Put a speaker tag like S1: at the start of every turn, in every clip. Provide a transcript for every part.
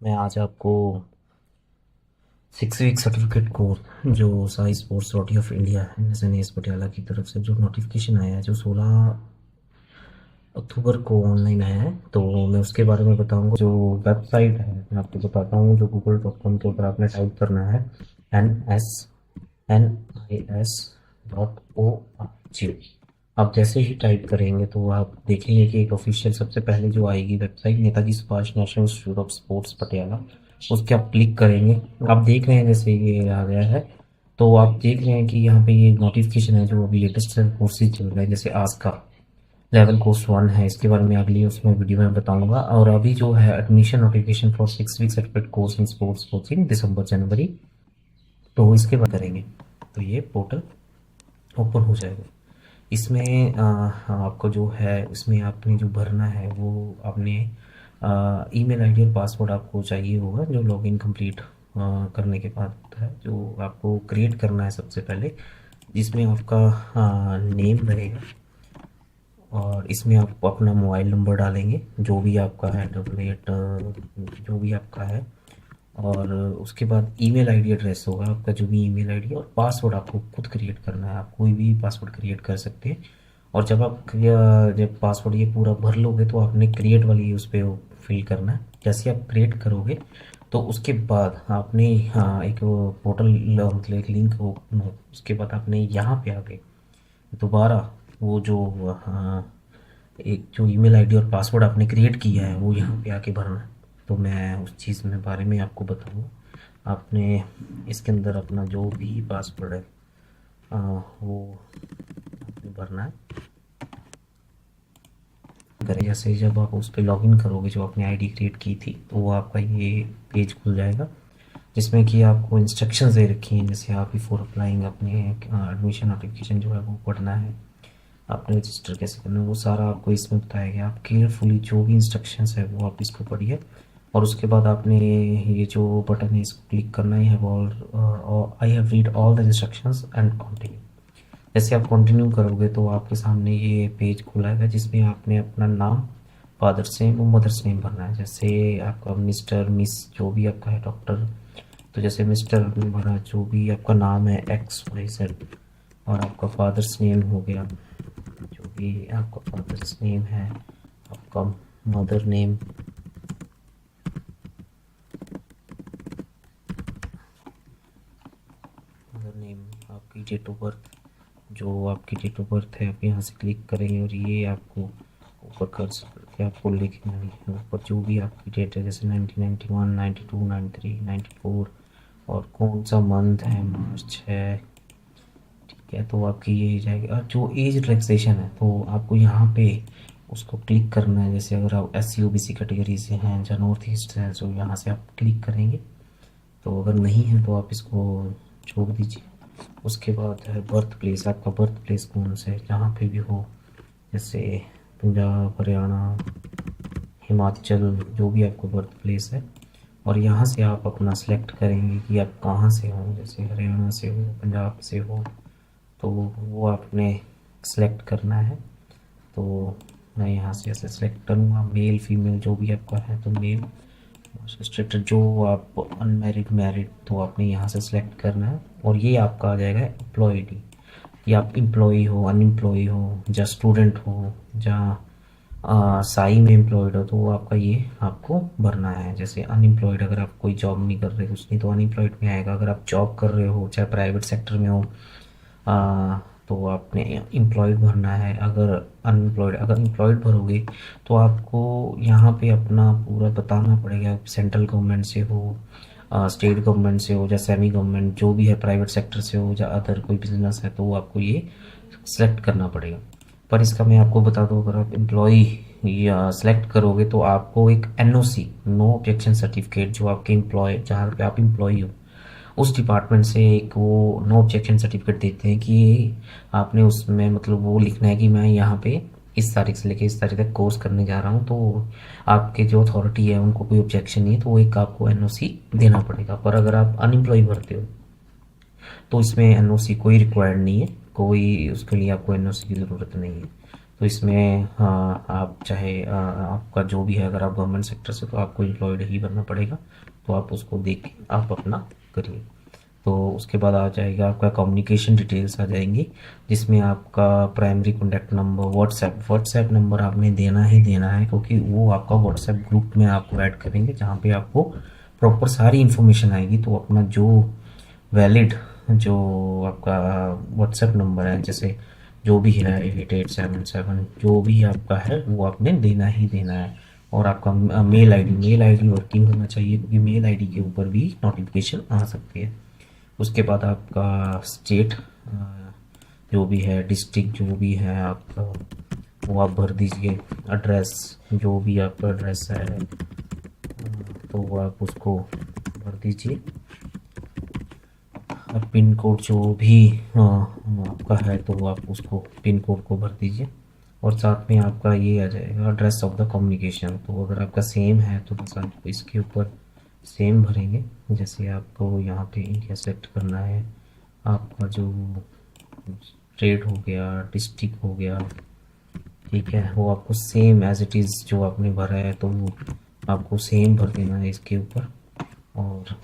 S1: मैं आज आपको 6 वीक सर्टिफिकेट कोर्स जो Sai sports authority of India है एस पटियाला की तरफ से जो नोटिफिकेशन आया है जो 16 अक्टूबर को ऑनलाइन आया है, तो मैं उसके बारे में बताऊंगा। जो वेबसाइट है मैं आपको बताता हूँ, जो google.com के ऊपर आपने टाइप करना है NSNIS.org। आप जैसे ही टाइप करेंगे तो आप देखेंगे कि एक ऑफिशियल सबसे पहले जो आएगी website Netaji Subhash national institute of sports Patiala, उस पर आप क्लिक करेंगे। आप देख रहे हैं जैसे ये आ गया है, तो आप देख रहे हैं कि यहाँ पे ये नोटिफिकेशन है जो अभी लेटेस्ट कोर्सेज चल रहे हैं, जैसे आज का लेवल कोर्स 1 है। इसके बारे में अगली उसमें वीडियो में बताऊंगा। और अभी जो है admission notification for 6 week certificate course in sports coaching दिसंबर जनवरी, तो इसके बाद करेंगे तो ये पोर्टल ओपन हो जाएगा। इसमें आपको जो है इसमें आपने जो भरना है वो आपने ईमेल आईडी और पासवर्ड आपको चाहिए होगा, जो लॉगिन कंप्लीट करने के बाद है, जो आपको क्रिएट करना है सबसे पहले, जिसमें आपका नेम रहेगा और इसमें आप अपना मोबाइल नंबर डालेंगे जो भी आपका है, 88 जो भी आपका है। और उसके बाद ईमेल आईडी एड्रेस होगा आपका, जो भी ईमेल आईडी, और पासवर्ड आपको खुद क्रिएट करना है। आप कोई भी पासवर्ड क्रिएट कर सकते हैं। और जब पासवर्ड ये पूरा भर लोगे तो आपने क्रिएट वाली उस पर फिल करना है। जैसे आप क्रिएट करोगे तो उसके बाद आपने एक पोर्टल मतलब एक लिंक ओपन हो, उसके बाद आपने यहाँ पे आके दोबारा वो जो एक जो ईमेल आईडी और पासवर्ड आपने क्रिएट किया है वो यहाँ पे आके भरना है। तो मैं उस चीज़ में बारे में आपको बताऊँगा। आपने इसके अंदर अपना जो भी पासवर्ड है वो आपने भरना है। अगर जैसे जब आप उस पर लॉगिन करोगे, जो आपने आईडी क्रिएट की थी, तो वो आपका ये पेज खुल जाएगा जिसमें कि आपको इंस्ट्रक्शंस दे रखी हैं। जैसे आप बिफोर अप्लाइंग अपने एडमिशन एप्लीकेशन जो है वो पढ़ना है, आपने रजिस्टर कैसे करना है वो सारा आपको इसमें बताया गया। आप केयरफुली जो भी इंस्ट्रक्शंस है वो आप इसको पढ़िए। और उसके बाद आपने ये जो बटन है इसको क्लिक करना है, I have read all the instructions and continue. जैसे आप कंटिन्यू करोगे तो आपके सामने ये पेज खुलाएगा जिसमें आपने अपना नाम, फादर्स नेम और मदर्स नेम भरना है। जैसे आपका मिस्टर, मिस, जो भी आपका है, डॉक्टर, तो जैसे मिस्टर भरा, जो भी आपका नाम है XYZ, और आपका फादर्स नेम हो गया, जो भी आपका फादर्स नेम है, आपका मदर नेम, आपकी डेट ऑफ बर्थ, जो आपकी डेट ऑफ बर्थ है आप यहाँ से क्लिक करेंगे और ये आपको ऊपर कर सकते हैं, आपको लिखना है ऊपर जो भी आपकी डेट है, जैसे 1991, 92, 93, 94, और कौन सा मंथ है, मार्च है, ठीक है। तो आपकी ये जाएगी। और जो एज रिलैक्सेशन है तो आपको यहाँ पे उसको क्लिक करना है। जैसे अगर आप SC OBC कैटेगरी से हैं या नॉर्थ ईस्ट है, तो यहाँ से आप क्लिक करेंगे। तो अगर नहीं है तो आप इसको छोड़ दीजिए। उसके बाद है बर्थ प्लेस, आपका बर्थ प्लेस कौन से है, जहाँ पे भी हो, जैसे पंजाब, हरियाणा, हिमाचल, जो भी आपको बर्थ प्लेस है। और यहाँ से आप अपना सेलेक्ट करेंगे कि आप कहाँ से हो, जैसे हरियाणा से हो, पंजाब से हो, तो वो आपने सेलेक्ट करना है। तो मैं यहाँ से ऐसे सेलेक्ट करूँगा, मेल फीमेल जो भी आपका है, तो मेल, रिस्ट्रिक्टेड, जो आप अनमैरिड, मैरिड, तो आपने यहाँ से सिलेक्ट करना है। और ये आपका आ जाएगा एम्प्लॉय डी, या आप एम्प्लॉई हो, अनएम्प्लॉय हो, या स्टूडेंट हो, या साई में एम्प्लॉयड हो, तो वो आपका ये आपको भरना है। जैसे अनएम्प्लॉयड, अगर आप कोई जॉब नहीं कर रहे कुछ नहीं, तो अनएम्प्लॉयड में आएगा। अगर आप जॉब कर रहे हो चाहे प्राइवेट सेक्टर में हो तो आपने एम्प्लॉयड भरना है। अगर अनएम्प्लॉयड, अगर एम्प्लॉयड भरोगे तो आपको यहाँ पे अपना पूरा बताना पड़ेगा, सेंट्रल गवर्नमेंट से हो, स्टेट गवर्नमेंट से हो, या सेमी गवर्नमेंट जो भी है, प्राइवेट सेक्टर से हो, या अदर कोई बिजनेस है, तो आपको ये सेलेक्ट करना पड़ेगा। पर इसका मैं आपको बता दूँ, अगर आप एम्प्लॉय या सेलेक्ट करोगे तो आपको एक NOC, नो ऑब्जेक्शन सर्टिफिकेट, जो आपके एम्प्लॉय, जहाँ पे आप एम्प्लॉय हो उस डिपार्टमेंट से एक वो नो ऑब्जेक्शन सर्टिफिकेट देते हैं कि आपने उसमें मतलब वो लिखना है कि मैं यहाँ पे इस तारीख से लेकर इस तारीख तक कोर्स करने जा रहा हूँ, तो आपके जो अथॉरिटी है उनको कोई ऑब्जेक्शन नहीं है, तो वो एक आपको NOC देना पड़ेगा। पर अगर आप अनएम्प्लॉय भरते हो तो इसमें NOC कोई रिक्वायर्ड नहीं है, कोई उसके लिए आपको NOC की ज़रूरत नहीं है। तो इसमें आप चाहे आपका जो भी है, अगर आप गवर्नमेंट सेक्टर से तो आपको एम्प्लॉयड ही बनना पड़ेगा, तो आप उसको देख के आप अपना करिए। तो उसके बाद आ जाएगा आपका कम्युनिकेशन डिटेल्स आ जाएंगी, जिसमें आपका primary contact number, WhatsApp number आपने देना ही देना है, क्योंकि वो आपका व्हाट्सएप ग्रुप में आपको ऐड करेंगे, जहाँ पे आपको प्रॉपर सारी इन्फॉर्मेशन आएगी। तो अपना जो वैलिड जो आपका व्हाट्सएप नंबर है, जैसे जो भी है 8877, जो भी आपका है वो आपने देना ही देना है। और आपका मेल आईडी वर्किंग होना चाहिए, क्योंकि मेल आईडी के ऊपर भी नोटिफिकेशन आ सकती है। उसके बाद आपका स्टेट जो भी है, डिस्ट्रिक्ट जो भी है आपका, वो आप भर दीजिए। एड्रेस, जो भी आपका एड्रेस है तो वो आप उसको भर दीजिए। और पिन कोड जो भी आपका है तो आप उसको पिन कोड को भर दीजिए। और साथ में आपका ये आ जाएगा एड्रेस ऑफ द कम्युनिकेशन। तो अगर आपका सेम है तो बस आप इसके ऊपर सेम भरेंगे। जैसे आपको यहाँ पे इंडिया सेलेक्ट करना है, आपका जो स्टेट हो गया, डिस्ट्रिक्ट हो गया, ठीक है, वो आपको सेम एज इट इज़ जो आपने भरा है तो वो आपको सेम भर देना है इसके ऊपर। और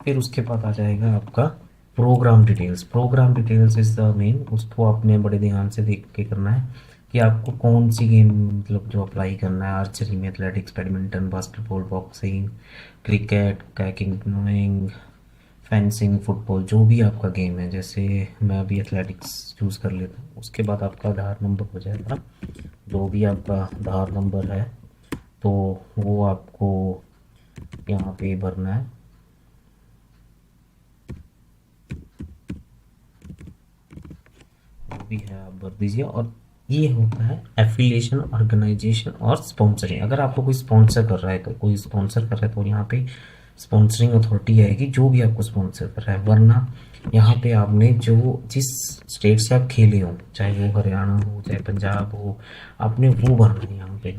S1: फिर उसके बाद आ जाएगा आपका program details is the main. उसको आपने बड़े ध्यान से देख के करना है कि आपको कौन सी गेम मतलब जो अप्लाई करना है। आर्चरी में, athletics, badminton, basketball, boxing, cricket, kayaking, canoeing, fencing, football, जो भी आपका गेम है। जैसे मैं अभी एथलेटिक्स चूज़ कर लेता हूँ। उसके बाद आपका आधार नंबर हो जाएगा, जो भी आपका आधार नंबर है तो वो आपको यहाँ पे भरना है। भी है आप भर दीजिए। और ये होता है एफिलिएशन, ऑर्गेनाइजेशन और स्पॉन्सरिंग। अगर आपको कोई स्पॉन्सर कर रहा है तो यहाँ पे स्पॉन्सरिंग अथॉरिटी आएगी, जो भी आपको स्पॉन्सर कर रहा है। वरना यहाँ पे आपने जो जिस स्टेट से आप खेले हो, चाहे वो हरियाणा हो चाहे पंजाब हो, आपने वो भरना है यहाँ पे।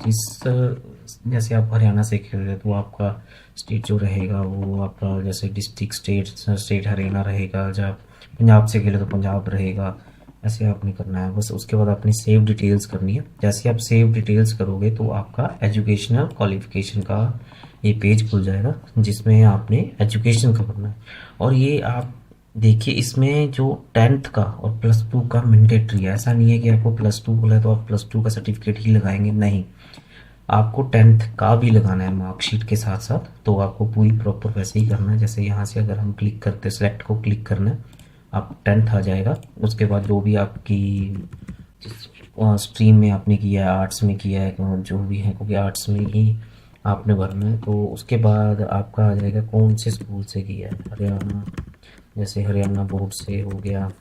S1: जैसे आप हरियाणा से खेल रहे हो तो आपका स्टेट जो रहेगा वो आपका, जैसे डिस्ट्रिक्ट स्टेट हरियाणा रहेगा। जब पंजाब से खेले तो पंजाब रहेगा। ऐसे आपने करना है बस। उसके बाद आपने सेव डिटेल्स करनी है। जैसे आप सेव डिटेल्स करोगे तो आपका एजुकेशनल क्वालिफिकेशन का ये पेज खुल जाएगा, जिसमें आपने एजुकेशन का करना है। और ये आप देखिए, इसमें जो 10th का और +2 का मैंडेटरी है। ऐसा नहीं है कि आपको +2 बोला है तो आप +2 का सर्टिफिकेट ही लगाएंगे, नहीं, आपको 10th का भी लगाना है मार्कशीट के साथ साथ। तो आपको पूरी प्रॉपर वैसे ही करना है। जैसे यहाँ से अगर हम क्लिक करते हैं, सेलेक्ट को क्लिक करना है, आप 10th आ जाएगा। उसके बाद जो भी आपकी स्ट्रीम में आपने किया है, आर्ट्स में किया है, जो भी है, क्योंकि आर्ट्स में ही आपने भरना है। तो उसके बाद आपका आ जाएगा कौन से स्कूल से किया है। हरियाणा, जैसे हरियाणा बोर्ड से हो गया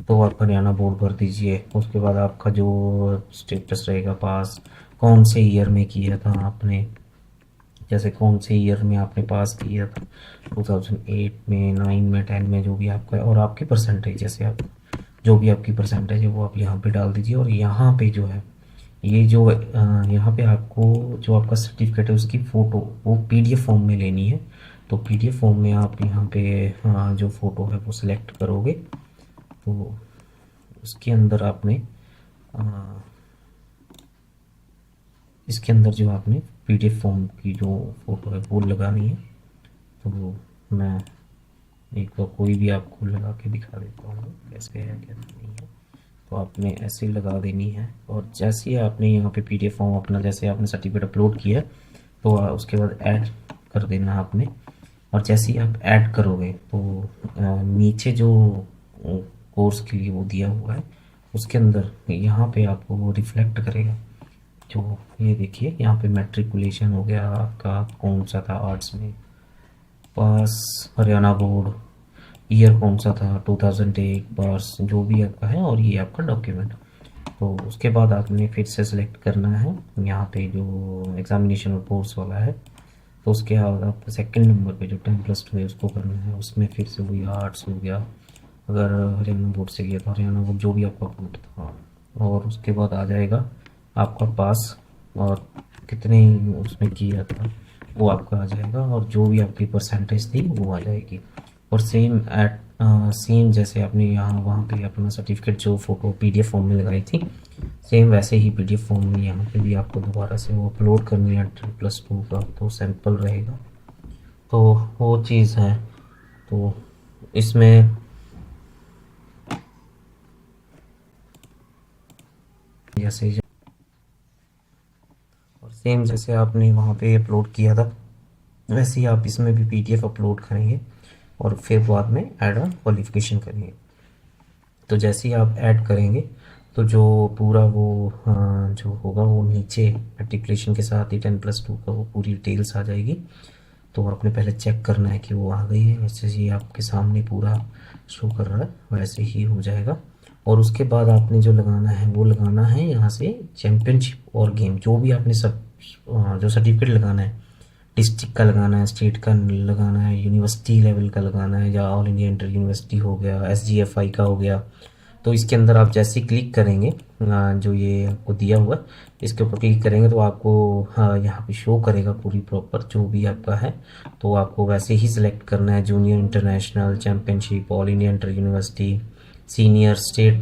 S1: तो आप हरियाणा बोर्ड भर दीजिए। उसके बाद आपका जो स्टेटस रहेगा, पास कौन से ईयर में किया था आपने, जैसे कौन से ईयर में आपने पास किया था, 2008 में, 9 में, 10 में, जो भी आपका है। और आपकी परसेंटेज, जैसे आप जो भी आपकी परसेंटेज है वो आप यहाँ पे डाल दीजिए। और यहाँ पे जो है, ये जो यहाँ पे आपको जो आपका सर्टिफिकेट है उसकी फ़ोटो वो PDF फॉर्म में लेनी है। तो PDF फॉर्म में आप यहाँ पे जो फ़ोटो है वो सिलेक्ट करोगे। तो उसके अंदर आपने इसके अंदर जो आपने PDF फॉर्म की जो फ़ोटो है वो लगानी है। तो मैं एक बार कोई भी आपको लगा के दिखा देता हूँ कैसे है कैसे नहीं है। तो आपने ऐसे लगा देनी है। और जैसे ही आपने यहाँ पे PDF फॉर्म अपना, जैसे आपने सर्टिफिकेट अपलोड किया है तो उसके बाद ऐड कर देना आपने। और जैसे ही आप ऐड करोगे तो नीचे जो कोर्स के लिए वो दिया हुआ है उसके अंदर यहाँ पे आपको वो रिफ्लेक्ट करेगा। जो ये देखिए, यहाँ पे मैट्रिकुलेशन हो गया आपका, कौन सा था आर्ट्स में, पास हरियाणा बोर्ड, ईयर कौन सा था 2001, पास, जो भी आपका है, और ये आपका डॉक्यूमेंट। तो उसके बाद आपने फिर से सिलेक्ट करना है यहाँ पे जो एग्जामिनेशन और कोर्स वाला है। तो उसके बाद आपको सेकंड नंबर पे जो 10+2 है उसको करना है। उसमें फिर से वही आर्ट्स हो गया, अगर हरियाणा बोर्ड से किया तो हरियाणा बोर्ड, जो भी आपका बोर्ड था। और उसके बाद आ जाएगा आपका पास और कितने उसमें किया था वो आपका आ जाएगा। और जो भी आपकी परसेंटेज थी वो आ जाएगी। और सेम सेम जैसे आपने यहाँ वहाँ पे अपना सर्टिफिकेट जो फ़ोटो पीडीएफ फॉर्म में लगाई थी, सेम वैसे ही पीडीएफ फॉर्म में यहाँ पे भी आपको दोबारा से वो अपलोड करनी है 10+2 का, तो सैंपल रहेगा। तो वो चीज़ है। तो इसमें जैसे और सेम जैसे आपने वहाँ पे अपलोड किया था वैसे ही आप इसमें भी पीडीएफ अपलोड करेंगे और फिर बाद में ऐड ऑन क्वालिफिकेशन करेंगे। तो जैसे ही आप ऐड करेंगे तो जो पूरा वो जो होगा वो नीचे मेट्रिकुलेशन के साथ ही 10+2 का वो पूरी डिटेल्स आ जाएगी। तो आपने पहले चेक करना है कि वो आ गई है। जैसे ये आपके सामने पूरा शो कर रहा है वैसे ही हो जाएगा। और उसके बाद आपने जो लगाना है वो लगाना है यहाँ से चैम्पियनशिप और गेम, जो भी आपने सब जो सर्टिफिकेट लगाना है, डिस्ट्रिक्ट का लगाना है, स्टेट का लगाना है, यूनिवर्सिटी लेवल का लगाना है, या ऑल इंडिया इंटर यूनिवर्सिटी हो गया, SGFI का हो गया। तो इसके अंदर आप जैसे ही क्लिक करेंगे जो ये आपको दिया हुआ है इसके ऊपर क्लिक करेंगे तो आपको यहाँ पे शो करेगा पूरी प्रॉपर जो भी आपका है। तो आपको वैसे ही सिलेक्ट करना है junior international championship, all India inter university, senior state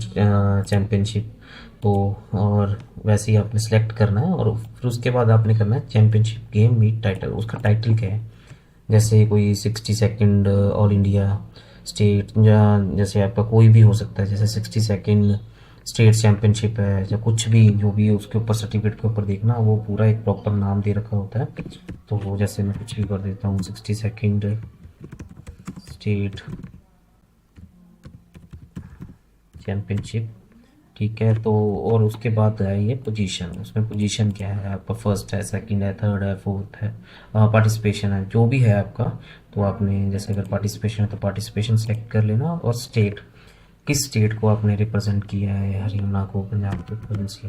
S1: championship. तो और वैसे ही आपने सेलेक्ट करना है और फिर उसके बाद आपने करना है चैम्पियनशिप गेम मीट टाइटल। उसका टाइटल क्या है, जैसे कोई 62nd ऑल इंडिया स्टेट, या जैसे आपका कोई भी हो सकता है, जैसे 62nd स्टेट चैम्पियनशिप है या कुछ भी जो भी उसके ऊपर सर्टिफिकेट के ऊपर देखना वो पूरा एक प्रॉपर नाम दे रखा होता है। तो वो जैसे मैं कुछ भी कर देता हूँ 62nd स्टेट चैम्पियनशिप, ठीक है। तो और उसके बाद है ये पोजीशन, उसमें पोजीशन क्या है आपका, फर्स्ट है, सेकंड है, थर्ड है, फोर्थ है, पार्टिसिपेशन है, जो भी है आपका। तो आपने जैसे अगर पार्टिसिपेशन है तो पार्टिसिपेशन सेलेक्ट कर लेना, और स्टेट, किस स्टेट को आपने रिप्रेजेंट किया है, हरियाणा को, पंजाब को, कौन सी,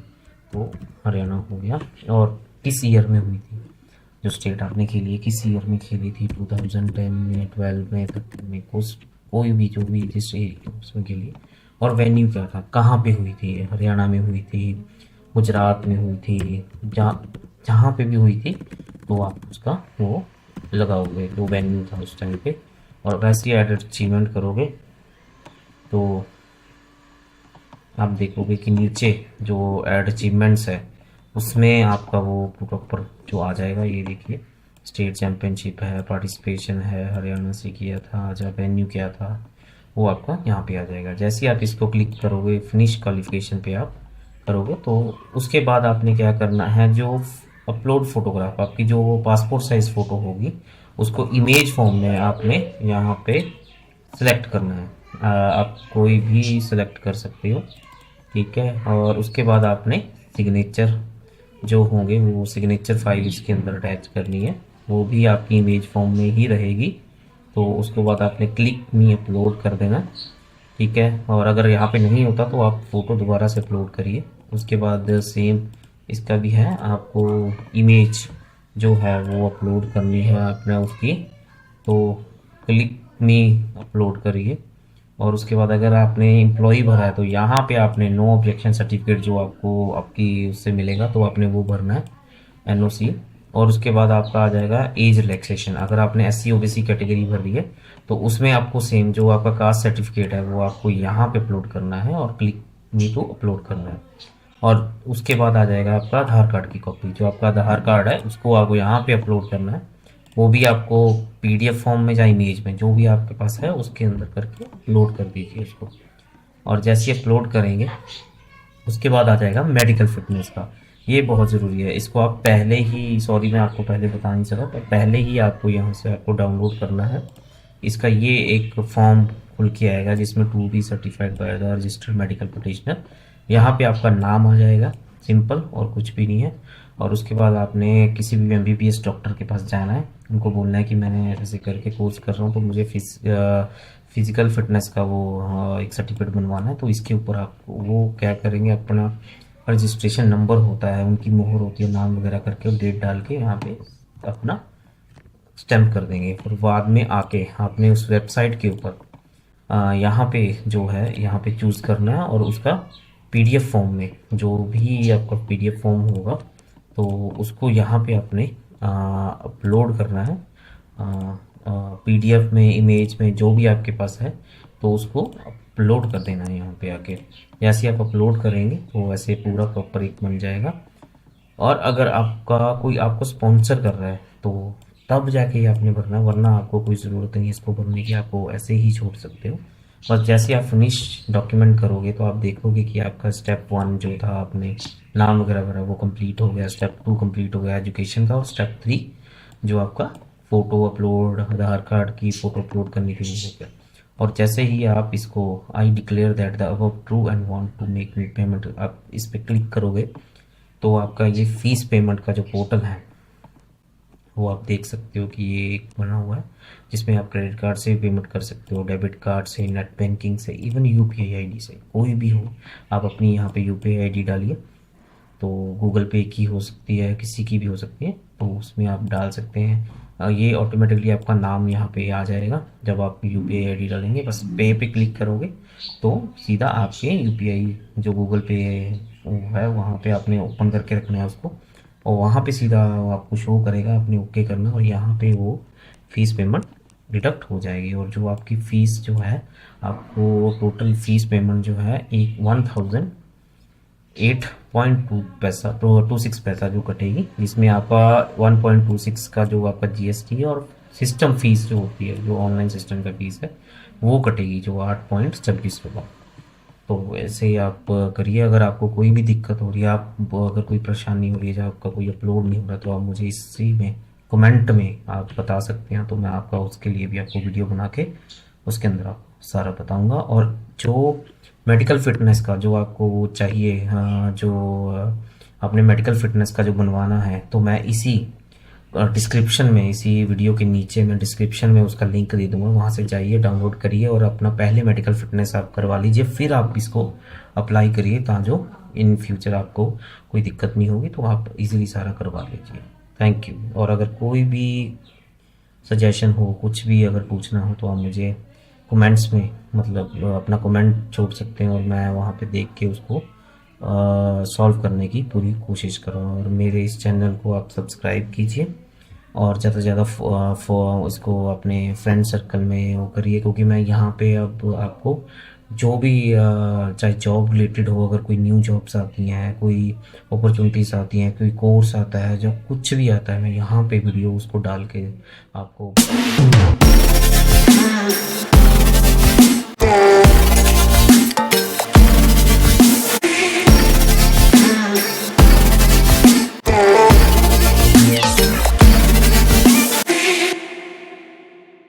S1: तो हरियाणा हो गया। और किस ईयर में हुई थी जो स्टेट आपने खेली है, किस ईयर में खेली थी, 2010 में, 12 में, 13 में, कोई भी जो भी जिस उसमें खेली। और वेन्यू क्या था, कहाँ पे हुई थी, हरियाणा में हुई थी, गुजरात में हुई थी, जहाँ जहाँ पे भी हुई थी तो आप उसका वो लगाओगे जो वेन्यू था उस टाइम पे। और वैसे एड अचीवमेंट करोगे तो आप देखोगे कि नीचे जो एड अचीवमेंट्स है उसमें आपका वो प्रॉपर जो आ जाएगा। ये देखिए स्टेट चैम्पियनशिप है, पार्टिसिपेशन है, हरियाणा से किया था, जब वेन्यू क्या था, वो आपका यहाँ पे आ जाएगा। जैसे ही आप इसको क्लिक करोगे फिनिश क्वालिफिकेशन पे आप करोगे तो उसके बाद आपने क्या करना है, जो अपलोड फोटोग्राफ आपकी जो पासपोर्ट साइज फ़ोटो होगी उसको इमेज फॉर्म में आपने यहाँ पे सिलेक्ट करना है। आप कोई भी सिलेक्ट कर सकते हो, ठीक है। और उसके बाद आपने सिग्नेचर जो होंगे वो सिग्नेचर फाइल इसके अंदर अटैच करनी है, वो भी आपकी इमेज फॉर्म में ही रहेगी। तो उसके बाद आपने क्लिक मी अपलोड कर देना, ठीक है। और अगर यहाँ पे नहीं होता तो आप फ़ोटो दोबारा से अपलोड करिए। उसके बाद सेम इसका भी है, आपको इमेज जो है वो अपलोड करनी है अपने उसकी, तो क्लिक मी अपलोड करिए। और उसके बाद अगर आपने एम्प्लॉई भरा है तो यहाँ पे आपने नो ऑब्जेक्शन सर्टिफिकेट जो आपको आपकी उससे मिलेगा तो आपने वो भरना है, NOC। और उसके बाद आपका आ जाएगा एज रिलैक्सेशन। अगर आपने SC OBC कैटेगरी भर दी है तो उसमें आपको सेम जो आपका कास्ट सर्टिफिकेट है वो आपको यहाँ पे अपलोड करना है और क्लिक मी टू अपलोड करना है। और उसके बाद आ जाएगा आपका आधार कार्ड की कॉपी, जो आपका आधार कार्ड है उसको आपको यहाँ पे अपलोड करना है। वो भी आपको PDF फॉर्म में या इमेज में जो भी आपके पास है उसके अंदर करके अपलोड कर दीजिए उसको। और जैसे अपलोड करेंगे उसके बाद आ जाएगा मेडिकल फिटनेस का। ये बहुत ज़रूरी है, इसको आप पहले ही, सॉरी मैं आपको पहले बता नहीं सका, पर पहले ही आपको यहाँ से आपको डाउनलोड करना है। इसका ये एक फॉर्म खुल के आएगा जिसमें to be certified by the registered medical practitioner. यहाँ पे आपका नाम आ जाएगा, सिंपल, और कुछ भी नहीं है। और उसके बाद आपने किसी भी MBBS डॉक्टर के पास जाना है, उनको बोलना है कि मैंने ऐसे करके कोर्स कर रहा हूँ तो मुझे फिज़िकल फिटनेस का वो एक सर्टिफिकेट बनवाना है। तो इसके ऊपर आप वो क्या करेंगे, अपना रजिस्ट्रेशन नंबर होता है, उनकी मोहर होती है, नाम वगैरह करके डेट डाल के यहाँ पे अपना स्टैम्प कर देंगे। फिर बाद में आके आपने उस वेबसाइट के ऊपर यहाँ पे जो है यहाँ पे चूज़ करना है और उसका PDF फॉर्म में जो भी आपका PDF फॉर्म होगा तो उसको यहाँ पे आपने अपलोड करना है। PDF में, इमेज में, जो भी आपके पास है तो उसको अपलोड कर देना है यहाँ पे आके। जैसे आप अपलोड करेंगे तो वैसे पूरा प्रॉपर एक बन जाएगा। और अगर आपका कोई आपको स्पॉन्सर कर रहा है तो तब जाके ये आपने भरना, वरना आपको कोई ज़रूरत नहीं है इसको भरने की, आपको ऐसे ही छोड़ सकते हो। बस जैसे आप फिनिश डॉक्यूमेंट करोगे तो आप देखोगे कि आपका स्टेप 1 जो था, आपने नाम वगैरह भरा, वो कंप्लीट हो गया, स्टेप 2 कंप्लीट हो गया एजुकेशन का, और स्टेप 3 जो आपका फ़ोटो अपलोड, आधार कार्ड की फ़ोटो अपलोड करने के लिए हो गया। और जैसे ही आप इसको I declare that the above true and want to make me payment, आप इस पर क्लिक करोगे तो आपका ये फीस पेमेंट का जो पोर्टल है वो आप देख सकते हो कि ये एक बना हुआ है, जिसमें आप क्रेडिट कार्ड से पेमेंट कर सकते हो, डेबिट कार्ड से, नेट बैंकिंग से, इवन यूपीआई आईडी से, कोई भी हो। आप अपनी यहाँ पे यूपीआई आईडी डालिए, तो गूगल पे की हो सकती है, किसी की भी हो सकती है, तो उसमें आप डाल सकते हैं। ये ऑटोमेटिकली आपका नाम यहाँ पे आ जाएगा जब आप यूपीआई आईडी डालेंगे। बस पे पे क्लिक करोगे तो सीधा आपके यूपीआई जो गूगल पे है वहाँ पे आपने ओपन करके रखना है उसको, और वहाँ पे सीधा आपको शो करेगा, आपने ओके करना, और यहाँ पे वो फीस पेमेंट डिडक्ट हो जाएगी। और जो आपकी फ़ीस जो है, आपको टोटल फीस पेमेंट जो है 1008.2 पैसा, तो 26 पैसा जो कटेगी, जिसमें आपका 1.26 का जो आपका जीएसटी और सिस्टम फीस जो होती है, जो ऑनलाइन सिस्टम का फीस है, वो कटेगी जो 8.26 रुपये। तो ऐसे ही आप करिए। अगर आपको कोई भी दिक्कत हो रही है, आप अगर कोई परेशानी हो रही है, जब आपका कोई अपलोड नहीं हो रहा, तो आप मुझे इसी में कमेंट में आप बता सकते हैं, तो मैं आपका उसके लिए भी आपको वीडियो बना के उसके अंदर आपको सारा बताऊंगा। और जो मेडिकल फिटनेस का जो आपको वो चाहिए, जो आपने मेडिकल फिटनेस का जो बनवाना है, तो मैं इसी डिस्क्रिप्शन में, इसी वीडियो के नीचे मैं डिस्क्रिप्शन में उसका लिंक दे दूंगा, वहाँ से जाइए, डाउनलोड करिए और अपना पहले मेडिकल फिटनेस आप करवा लीजिए, फिर आप इसको अप्लाई करिए, ताकि इन फ्यूचर आपको कोई दिक्कत नहीं होगी, तो आप इजीली सारा करवा लीजिए। Thank you. और अगर कोई भी सजेशन हो, कुछ भी अगर पूछना हो, तो आप मुझे कमेंट्स में मतलब अपना कमेंट छोड़ सकते हैं, और मैं वहाँ पे देख के उसको सॉल्व करने की पूरी कोशिश करूँगा। और मेरे इस चैनल को आप सब्सक्राइब कीजिए, और ज़्यादा से ज़्यादा इसको अपने फ्रेंड सर्कल में वो करिए, क्योंकि मैं यहाँ पे अब आपको जो भी चाहे जॉब रिलेटेड हो, अगर कोई न्यू जॉब्स आती हैं, कोई अपॉर्चुनिटीज़ आती हैं, कोई कोर्स आता है, जो कुछ भी आता है, मैं यहाँ पे वीडियो उसको डाल के आपको